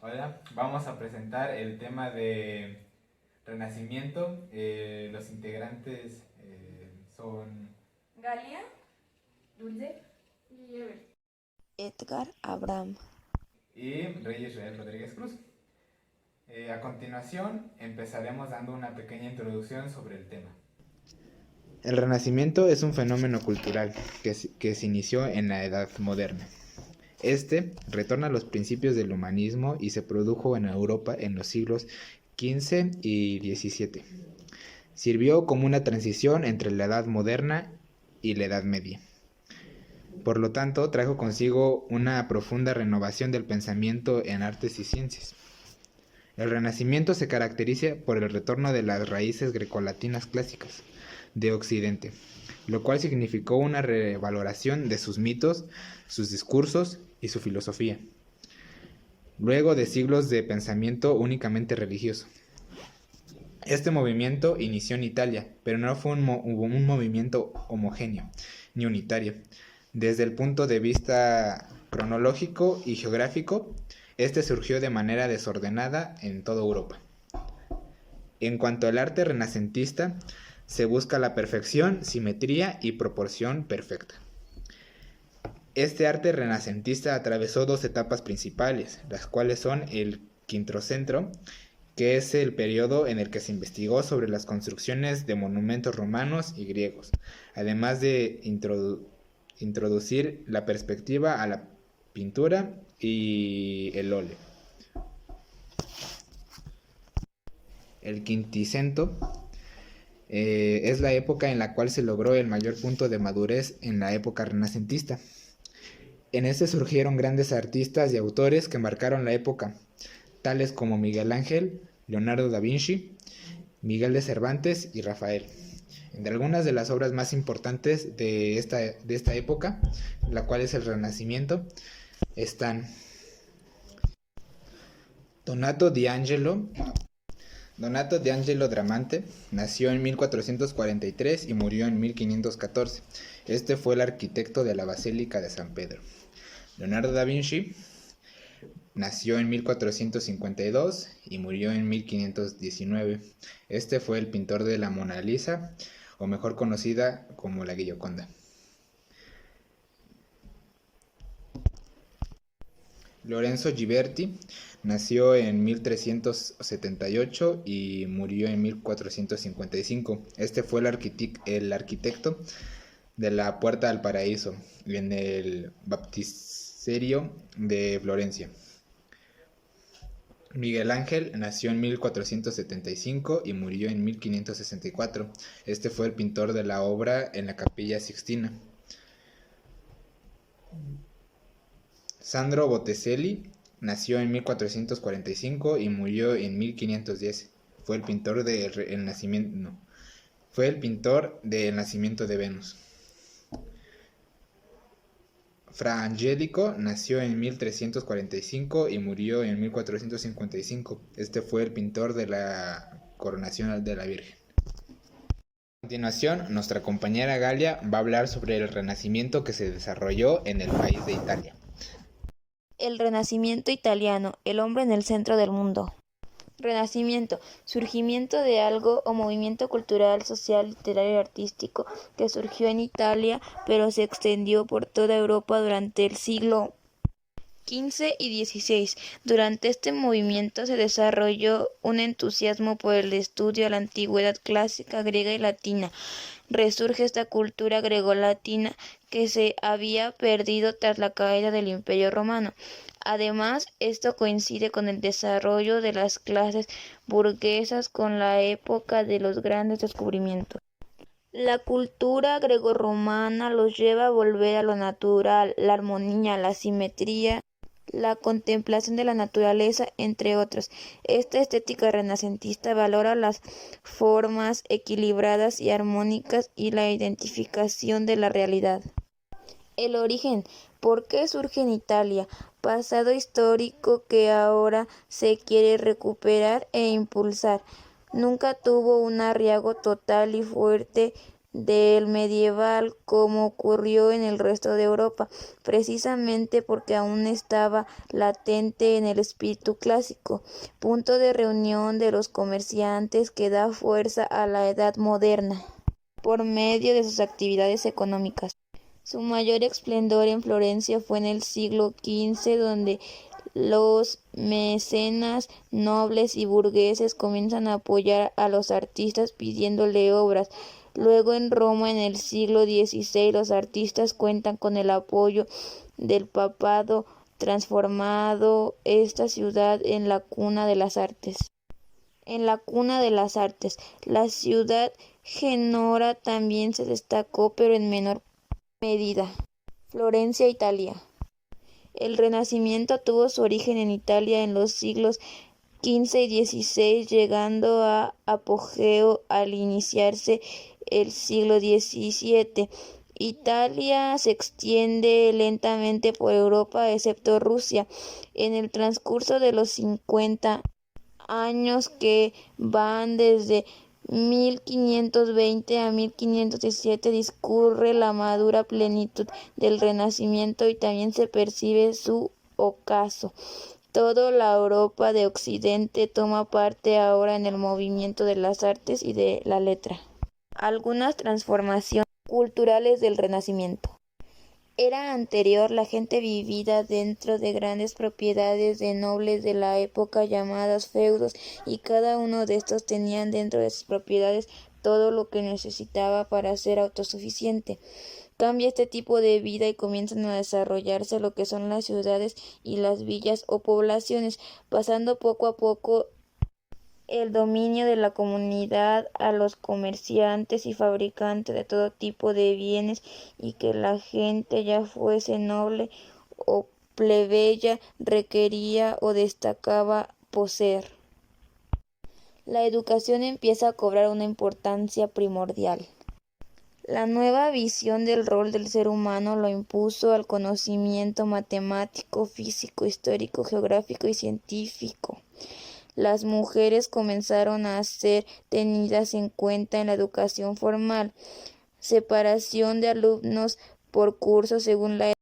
Hola, vamos a presentar el tema de Renacimiento. Los integrantes son Galia, Dulce y Ever. Edgar Abraham. y Rey Israel Rodríguez Cruz. A continuación empezaremos dando una pequeña introducción sobre el tema. El Renacimiento es un fenómeno cultural que se inició en la Edad Moderna. Este retorna a los principios del humanismo y se produjo en Europa en los siglos XV y XVII. Sirvió como una transición entre la Edad Moderna y la Edad Media. Por lo tanto, trajo consigo una profunda renovación del pensamiento en artes y ciencias. El Renacimiento se caracteriza por el retorno de las raíces grecolatinas clásicas de Occidente, lo cual significó una revaloración de sus mitos, sus discursos y su filosofía, luego de siglos de pensamiento únicamente religioso. Este movimiento inició en Italia, pero no fue un movimiento homogéneo ni unitario. Desde el punto de vista cronológico y geográfico, este surgió de manera desordenada en toda Europa. En cuanto al arte renacentista, se busca la perfección, simetría y proporción perfecta. Este arte renacentista atravesó dos etapas principales, las cuales son el Quintrocentro, que es el periodo en el que se investigó sobre las construcciones de monumentos romanos y griegos, además de introducir la perspectiva a la pintura y el óleo. El Quinticento es la época en la cual se logró el mayor punto de madurez en la época renacentista. En este surgieron grandes artistas y autores que marcaron la época, tales como Miguel Ángel, Leonardo da Vinci, Miguel de Cervantes y Rafael. Entre algunas de las obras más importantes de esta época, la cual es el Renacimiento, están Donato di Angelo. Donato di Angelo Bramante nació en 1443 y murió en 1514. Este fue el arquitecto de la Basílica de San Pedro. Leonardo da Vinci nació en 1452 y murió en 1519. Este fue el pintor de la Mona Lisa, o mejor conocida como la Gioconda. Lorenzo Ghiberti nació en 1378 y murió en 1455. Este fue el arquitecto de la Puerta al Paraíso en el Baptisterio de Florencia. Miguel Ángel nació en 1475 y murió en 1564. Este fue el pintor de la obra en la Capilla Sixtina. Sandro Botticelli nació en 1445 y murió en 1510. Fue el pintor fue el pintor del nacimiento de Venus. Fra Angelico nació en 1345 y murió en 1455. Este fue el pintor de la coronación de la Virgen. A continuación, nuestra compañera Galia va a hablar sobre el Renacimiento que se desarrolló en el país de Italia. El Renacimiento italiano, el hombre en el centro del mundo. Renacimiento, surgimiento de algo o movimiento cultural, social, literario y artístico que surgió en Italia, pero se extendió por toda Europa durante el siglo XV y XVI. Durante este movimiento se desarrolló un entusiasmo por el estudio de la antigüedad clásica griega y latina. Resurge esta cultura gregolatina que se había perdido tras la caída del Imperio Romano. Además, esto coincide con el desarrollo de las clases burguesas con la época de los grandes descubrimientos. La cultura grecorromana los lleva a volver a lo natural, la armonía, la simetría, la contemplación de la naturaleza, entre otros. Esta estética renacentista valora las formas equilibradas y armónicas y la identificación de la realidad. El origen. ¿Por qué surge en Italia? Pasado histórico que ahora se quiere recuperar e impulsar. Nunca tuvo un arraigo total y fuerte del medieval como ocurrió en el resto de Europa, precisamente porque aún estaba latente en el espíritu clásico, punto de reunión de los comerciantes que da fuerza a la edad moderna por medio de sus actividades económicas. Su mayor esplendor en Florencia fue en el siglo XV, donde los mecenas nobles y burgueses comienzan a apoyar a los artistas pidiéndole obras. Luego en Roma en el siglo XVI los artistas cuentan con el apoyo del papado, transformado esta ciudad en la cuna de las artes. La ciudad genora también se destacó, pero en menor medida. Florencia, Italia. El Renacimiento tuvo su origen en Italia en los siglos XV y XVI, llegando a apogeo al iniciarse el siglo XVII. Italia se extiende lentamente por Europa, excepto Rusia. En el transcurso de los 50 años que van desde 1520 a 1517 discurre la madura plenitud del Renacimiento y también se percibe su ocaso. Toda la Europa de Occidente toma parte ahora en el movimiento de las artes y de la letra. Algunas transformaciones culturales del Renacimiento. Era anterior, la gente vivía dentro de grandes propiedades de nobles de la época llamadas feudos, y cada uno de estos tenían dentro de sus propiedades todo lo que necesitaba para ser autosuficiente. Cambia este tipo de vida y comienzan a desarrollarse lo que son las ciudades y las villas o poblaciones, pasando poco a poco el dominio de la comunidad a los comerciantes y fabricantes de todo tipo de bienes, y que la gente, ya fuese noble o plebeya, requería o destacaba poseer. La educación empieza a cobrar una importancia primordial. La nueva visión del rol del ser humano lo impuso al conocimiento matemático, físico, histórico, geográfico y científico. Las mujeres comenzaron a ser tenidas en cuenta en la educación formal, separación de alumnos por cursos según la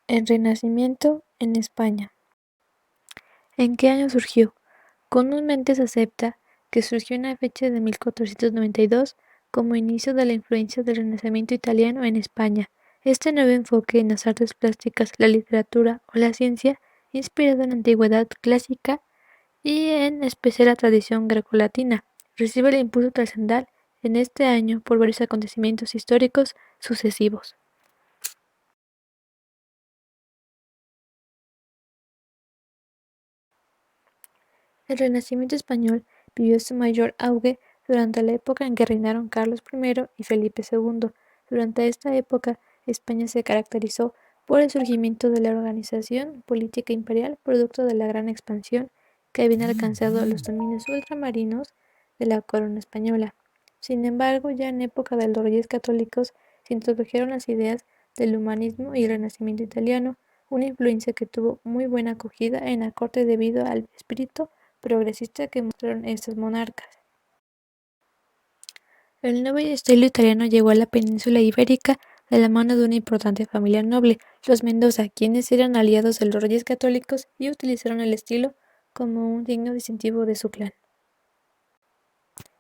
El Renacimiento en España. ¿En qué año surgió? Comúnmente se acepta que surgió en la fecha de 1492 como inicio de la influencia del Renacimiento italiano en España. Este nuevo enfoque en las artes plásticas, la literatura o la ciencia, inspirado en la antigüedad clásica y en especial la tradición grecolatina, recibe el impulso trascendental en este año por varios acontecimientos históricos sucesivos. El Renacimiento español vivió su mayor auge durante la época en que reinaron Carlos I y Felipe II. Durante esta época, España se caracterizó por el surgimiento de la organización política imperial, producto de la gran expansión que habían alcanzado los dominios ultramarinos de la corona española. Sin embargo, ya en época de los Reyes Católicos se introdujeron las ideas del humanismo y el Renacimiento italiano, una influencia que tuvo muy buena acogida en la corte debido al espíritu progresista que mostraron estos monarcas. El nuevo estilo italiano llegó a la península ibérica de la mano de una importante familia noble, los Mendoza, quienes eran aliados de los reyes católicos y utilizaron el estilo como un signo distintivo de su clan.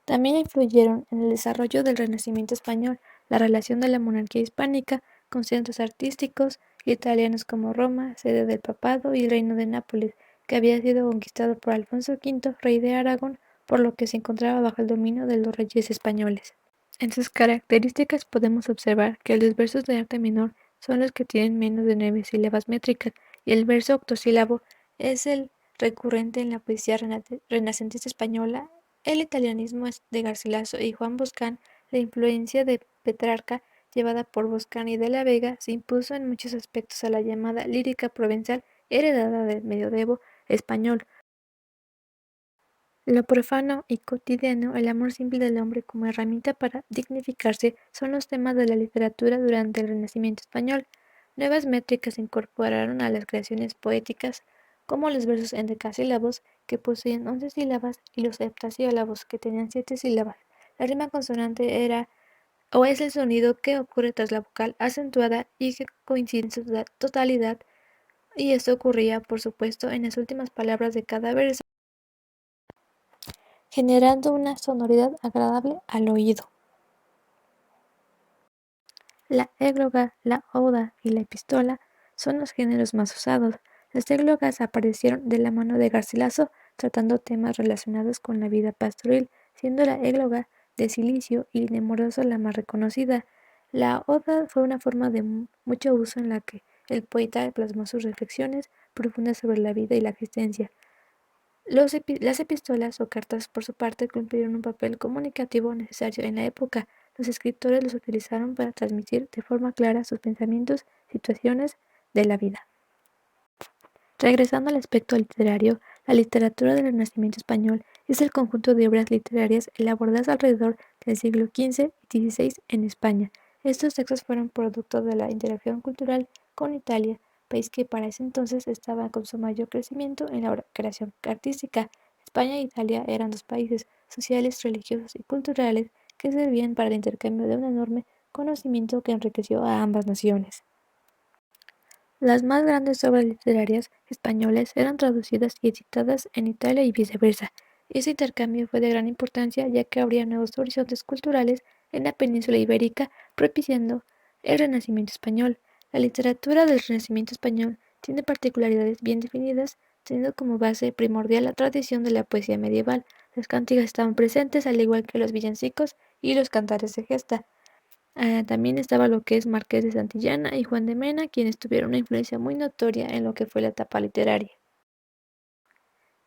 También influyeron en el desarrollo del Renacimiento español la relación de la monarquía hispánica con centros artísticos italianos como Roma, sede del papado, y el reino de Nápoles, que había sido conquistado por Alfonso V, rey de Aragón, por lo que se encontraba bajo el dominio de los reyes españoles. En sus características podemos observar que los versos de arte menor son los que tienen menos de 9 sílabas métricas y el verso octosílabo es el recurrente en la poesía renacentista española. El italianismo de Garcilaso y Juan Boscán, la influencia de Petrarca llevada por Boscán y de la Vega, se impuso en muchos aspectos a la llamada lírica provenzal heredada del medioevo español. Lo profano y cotidiano, el amor simple del hombre como herramienta para dignificarse, son los temas de la literatura durante el Renacimiento español. Nuevas métricas se incorporaron a las creaciones poéticas, como los versos endecasílabos, que poseían 11 sílabas, y los heptasílabos, que tenían 7 sílabas. La rima consonante era o es el sonido que ocurre tras la vocal acentuada y que coincide en su totalidad, y esto ocurría, por supuesto, en las últimas palabras de cada verso, generando una sonoridad agradable al oído. La égloga, la oda y la epístola son los géneros más usados. Las églogas aparecieron de la mano de Garcilaso tratando temas relacionados con la vida pastoril, siendo la égloga de Cilicio y Nemoroso la más reconocida. La oda fue una forma de mucho uso en la que el poeta plasmó sus reflexiones profundas sobre la vida y la existencia. Las epístolas o cartas, por su parte, cumplieron un papel comunicativo necesario en la época. Los escritores los utilizaron para transmitir de forma clara sus pensamientos, situaciones de la vida. Regresando al aspecto literario, la literatura del Renacimiento español es el conjunto de obras literarias elaboradas alrededor del siglo XV y XVI en España. Estos textos fueron producto de la interacción cultural con Italia, país que para ese entonces estaba con su mayor crecimiento en la creación artística. España e Italia eran dos países sociales, religiosos y culturales que servían para el intercambio de un enorme conocimiento que enriqueció a ambas naciones. Las más grandes obras literarias españolas eran traducidas y editadas en Italia y viceversa. Ese intercambio fue de gran importancia ya que abría nuevos horizontes culturales en la península ibérica, propiciando el Renacimiento español. La literatura del Renacimiento español tiene particularidades bien definidas, teniendo como base primordial la tradición de la poesía medieval. Las cánticas estaban presentes, al igual que los villancicos y los cantares de gesta. También estaba lo que es Marqués de Santillana y Juan de Mena, quienes tuvieron una influencia muy notoria en lo que fue la etapa literaria.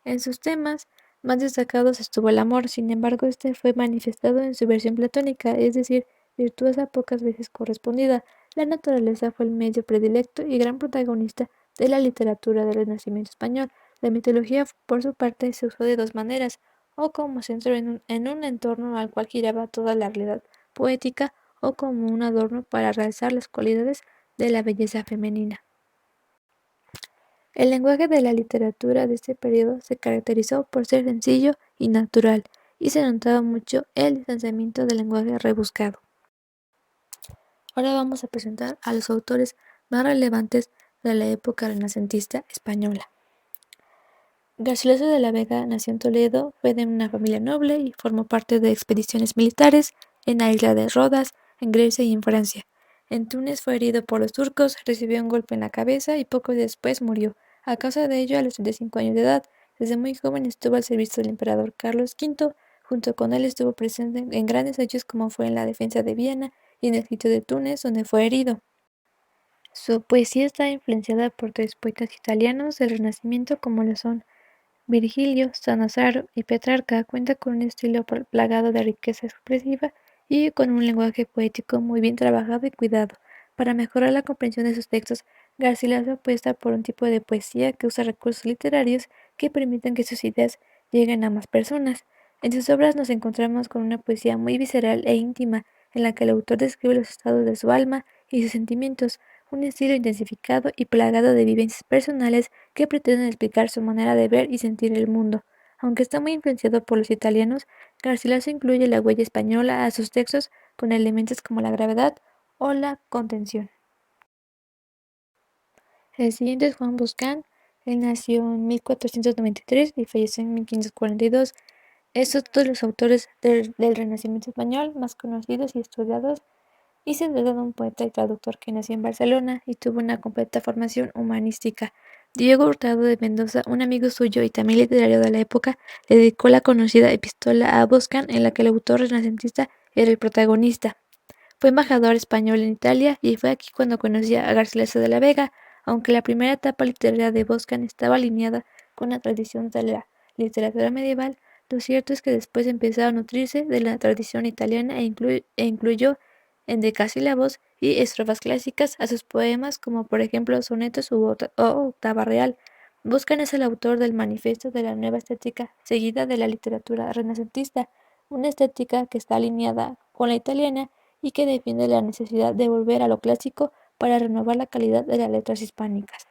En sus temas más destacados estuvo el amor, sin embargo este fue manifestado en su versión platónica, es decir, virtuosa pocas veces correspondida. La naturaleza fue el medio predilecto y gran protagonista de la literatura del Renacimiento español. La mitología, por su parte, se usó de dos maneras, o como centro en un entorno al cual giraba toda la realidad poética, o como un adorno para realzar las cualidades de la belleza femenina. El lenguaje de la literatura de este periodo se caracterizó por ser sencillo y natural, y se notaba mucho el distanciamiento del lenguaje rebuscado. Ahora vamos a presentar a los autores más relevantes de la época renacentista española. Garcilaso de la Vega nació en Toledo, fue de una familia noble y formó parte de expediciones militares en la isla de Rodas, en Grecia y en Francia. En Túnez fue herido por los turcos, recibió un golpe en la cabeza y poco después murió. A causa de ello, a los 35 años de edad, desde muy joven estuvo al servicio del emperador Carlos V. Junto con él estuvo presente en grandes hechos como fue en la defensa de Viena y en el sitio de Túnez, donde fue herido. Su poesía está influenciada por tres poetas italianos del Renacimiento como lo son Virgilio, Sannazaro y Petrarca. Cuenta con un estilo plagado de riqueza expresiva y con un lenguaje poético muy bien trabajado y cuidado. Para mejorar la comprensión de sus textos, Garcilaso apuesta por un tipo de poesía que usa recursos literarios que permiten que sus ideas lleguen a más personas. En sus obras nos encontramos con una poesía muy visceral e íntima, en la que el autor describe los estados de su alma y sus sentimientos, un estilo intensificado y plagado de vivencias personales que pretenden explicar su manera de ver y sentir el mundo. Aunque está muy influenciado por los italianos, Garcilaso incluye la huella española a sus textos con elementos como la gravedad o la contención. El siguiente es Juan Boscán. Él nació en 1493 y falleció en 1542. Es otro de los autores del Renacimiento español más conocidos y estudiados, y se trata de un poeta y traductor que nació en Barcelona y tuvo una completa formación humanística. Diego Hurtado de Mendoza, un amigo suyo y también literario de la época, le dedicó la conocida epístola a Boscan, en la que el autor renacentista era el protagonista. Fue embajador español en Italia y fue aquí cuando conocía a Garcilaso de la Vega. Aunque la primera etapa literaria de Boscan estaba alineada con la tradición de la literatura medieval, lo cierto es que después empezó a nutrirse de la tradición italiana e incluyó en decasílabos y estrofas clásicas a sus poemas, como por ejemplo sonetos o octava real. Boscan es el autor del Manifiesto de la Nueva Estética, seguida de la literatura renacentista, una estética que está alineada con la italiana y que defiende la necesidad de volver a lo clásico para renovar la calidad de las letras hispánicas.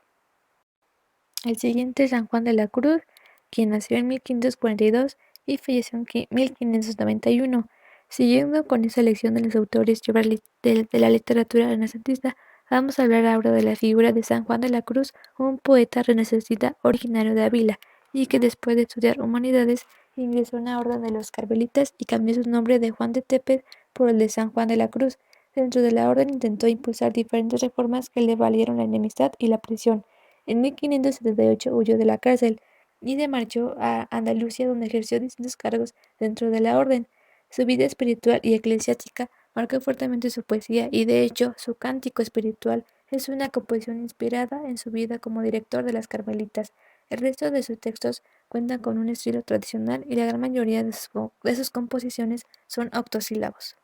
El siguiente es San Juan de la Cruz, quien nació en 1542 y falleció en 1591. Siguiendo con esa selección de los autores de la literatura renacentista, vamos a hablar ahora de la figura de San Juan de la Cruz, un poeta renacentista originario de Ávila, y que después de estudiar humanidades ingresó en la orden de los carmelitas y cambió su nombre de Juan de Tepes por el de San Juan de la Cruz. Dentro de la orden intentó impulsar diferentes reformas que le valieron la enemistad y la prisión. En 1578 huyó de la cárcel y se marchó a Andalucía, donde ejerció distintos cargos dentro de la orden. Su vida espiritual y eclesiástica marcó fuertemente su poesía y, de hecho, su cántico espiritual es una composición inspirada en su vida como director de las Carmelitas. El resto de sus textos cuentan con un estilo tradicional y la gran mayoría de sus composiciones son octosílabos.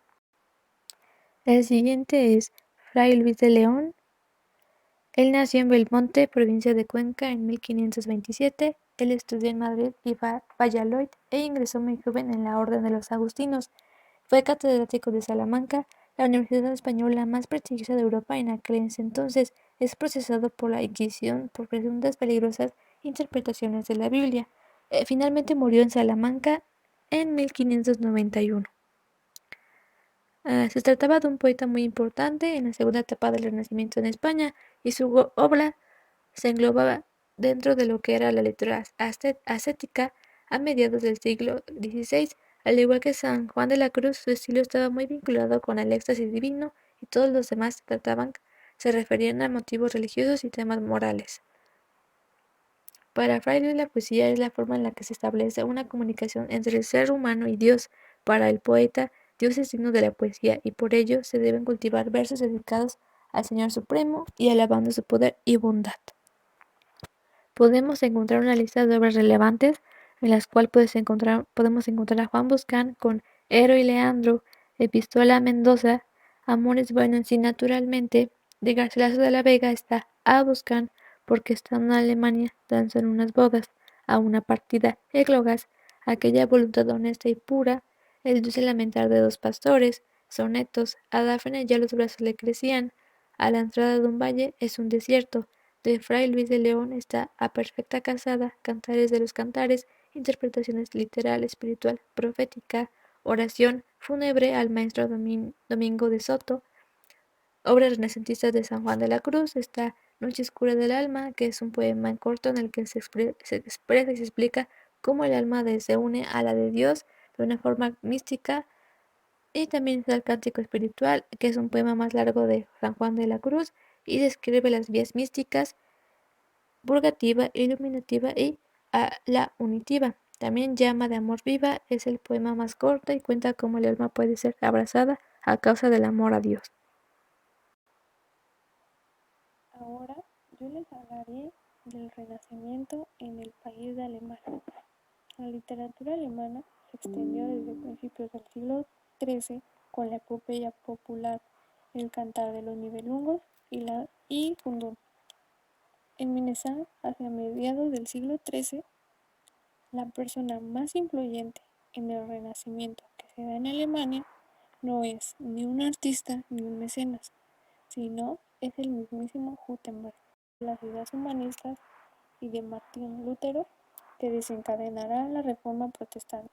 El siguiente es Fray Luis de León. Él nació en Belmonte, provincia de Cuenca, en 1527. Él estudió en Madrid y Valladolid e ingresó muy joven en la Orden de los Agustinos. Fue catedrático de Salamanca, la universidad española más prestigiosa de Europa en aquel entonces. Es procesado por la Inquisición por presuntas peligrosas interpretaciones de la Biblia. Finalmente murió en Salamanca en 1591. Se trataba de un poeta muy importante en la segunda etapa del Renacimiento en España, y su obra se englobaba dentro de lo que era la lectura ascética a mediados del siglo XVI. Al igual que San Juan de la Cruz, su estilo estaba muy vinculado con el éxtasis divino, y todos los demás se referían a motivos religiosos y temas morales. Para Freire, la poesía es la forma en la que se establece una comunicación entre el ser humano y Dios. Para el poeta, Dios es signo de la poesía, y por ello se deben cultivar versos dedicados al Señor Supremo y alabando su poder y bondad. Podemos encontrar una lista de obras relevantes en las cuales podemos encontrar a Juan Boscán con Ero y Leandro, Epístola a Mendoza, Amores buenos y naturalmente. De Garcilaso de la Vega está A Boscán, porque estando en Alemania danzan unas bodas, a una partida, églogas, aquella voluntad honesta y pura, el dulce lamentar de dos pastores, sonetos, a Dafne ya los brazos le crecían, a la entrada de un valle es un desierto. De Fray Luis de León está A Perfecta Casada, Cantares de los Cantares, interpretaciones literal, espiritual, profética, oración fúnebre al maestro Domingo de Soto. Obras renacentistas de San Juan de la Cruz está Noche oscura del alma, que es un poema corto en el que se expresa y se explica cómo el alma se une a la de Dios de una forma mística. Y también está el Cántico Espiritual, que es un poema más largo de San Juan de la Cruz y describe las vías místicas, purgativa, iluminativa y la unitiva. También Llama de Amor Viva es el poema más corto y cuenta cómo el alma puede ser abrazada a causa del amor a Dios. Ahora yo les hablaré del Renacimiento en el país de Alemania. La literatura alemana se extendió desde principios del siglo XIII con la epopeya popular El Cantar de los Nibelungos y Kundun. En Minnesota, hacia mediados del siglo XIII, la persona más influyente en el Renacimiento que se da en Alemania no es ni un artista ni un mecenas, sino es el mismísimo Gutenberg, las ideas humanistas y de Martín Lutero, que desencadenará la Reforma Protestante.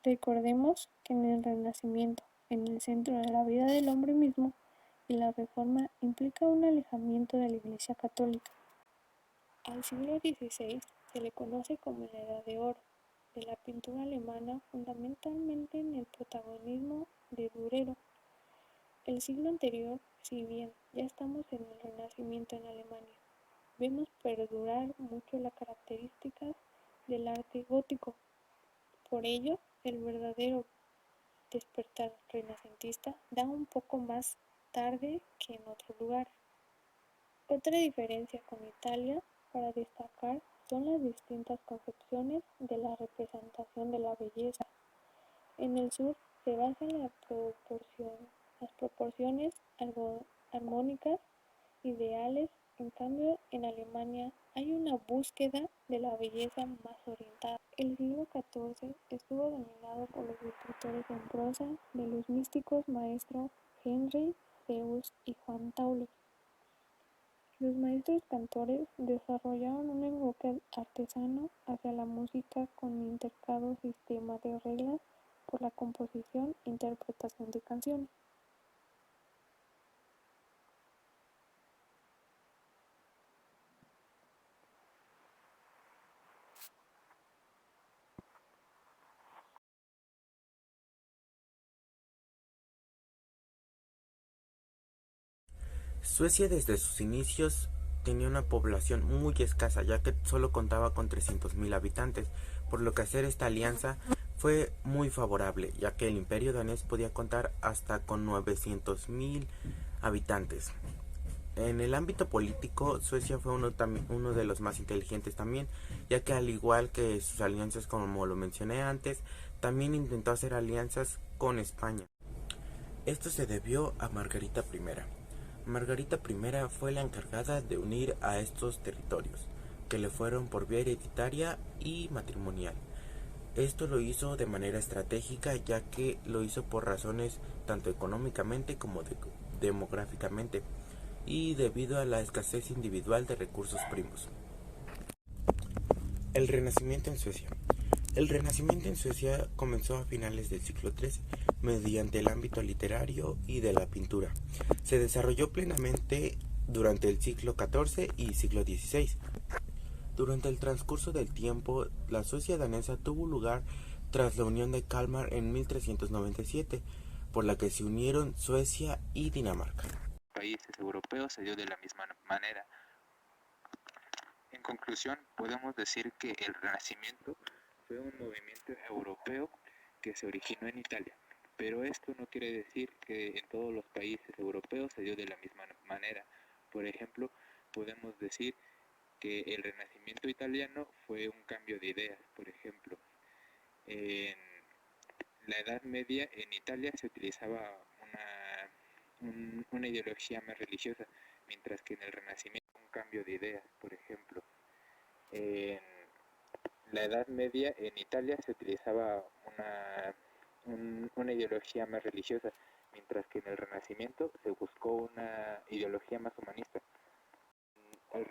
Recordemos que en el Renacimiento, en el centro de la vida del hombre mismo, y la Reforma implica un alejamiento de la Iglesia Católica. Al siglo XVI se le conoce como la Edad de Oro de la pintura alemana, fundamentalmente en el protagonismo de Durero. El siglo anterior, si bien ya estamos en el Renacimiento en Alemania, vemos perdurar mucho las características del arte gótico. Por ello, el verdadero despertar renacentista da un poco más tarde que en otros lugares. Otra diferencia con Italia para destacar son las distintas concepciones de la representación de la belleza. En el sur se basa en las proporciones armónicas ideales, en cambio en Alemania hay una búsqueda de la belleza más orientada. El siglo XIV estuvo dominado por los escritores en prosa de los místicos maestros Henry Zeus y Juan Tauler. Los maestros cantores desarrollaron un enfoque artesano hacia la música con un intrincado sistema de reglas por la composición e interpretación de canciones. Suecia desde sus inicios tenía una población muy escasa, ya que solo contaba con 300.000 habitantes, por lo que hacer esta alianza fue muy favorable, ya que el imperio danés podía contar hasta con 900.000 habitantes. En el ámbito político, Suecia fue uno de los más inteligentes también, ya que al igual que sus alianzas, como lo mencioné antes, también intentó hacer alianzas con España. Esto se debió a Margarita I. Margarita I fue la encargada de unir a estos territorios, que le fueron por vía hereditaria y matrimonial. Esto lo hizo de manera estratégica, ya que lo hizo por razones tanto económicamente como demográficamente, y debido a la escasez individual de recursos primos. El Renacimiento en Suecia. El Renacimiento en Suecia comenzó a finales del siglo XIII mediante el ámbito literario y de la pintura. Se desarrolló plenamente durante el siglo XIV y siglo XVI. Durante el transcurso del tiempo, la Suecia danesa tuvo lugar tras la unión de Kalmar en 1397, por la que se unieron Suecia y Dinamarca. Países europeos se dio de la misma manera. En conclusión, podemos decir que el Renacimiento fue un movimiento europeo que se originó en Italia, pero esto no quiere decir que en todos los países europeos se dio de la misma manera. Por ejemplo, podemos decir que el Renacimiento italiano fue un cambio de ideas. Por ejemplo, en la Edad Media en Italia se utilizaba una ideología más religiosa, mientras que en el Renacimiento un cambio de ideas. Por ejemplo, en la Edad Media en Italia se utilizaba una ideología más religiosa, mientras que en el Renacimiento se buscó una ideología más humanista. El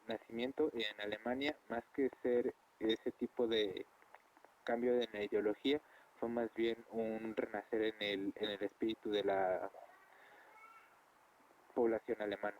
Renacimiento en Alemania, más que ser ese tipo de cambio de la ideología, fue más bien un renacer en el espíritu de la población alemana.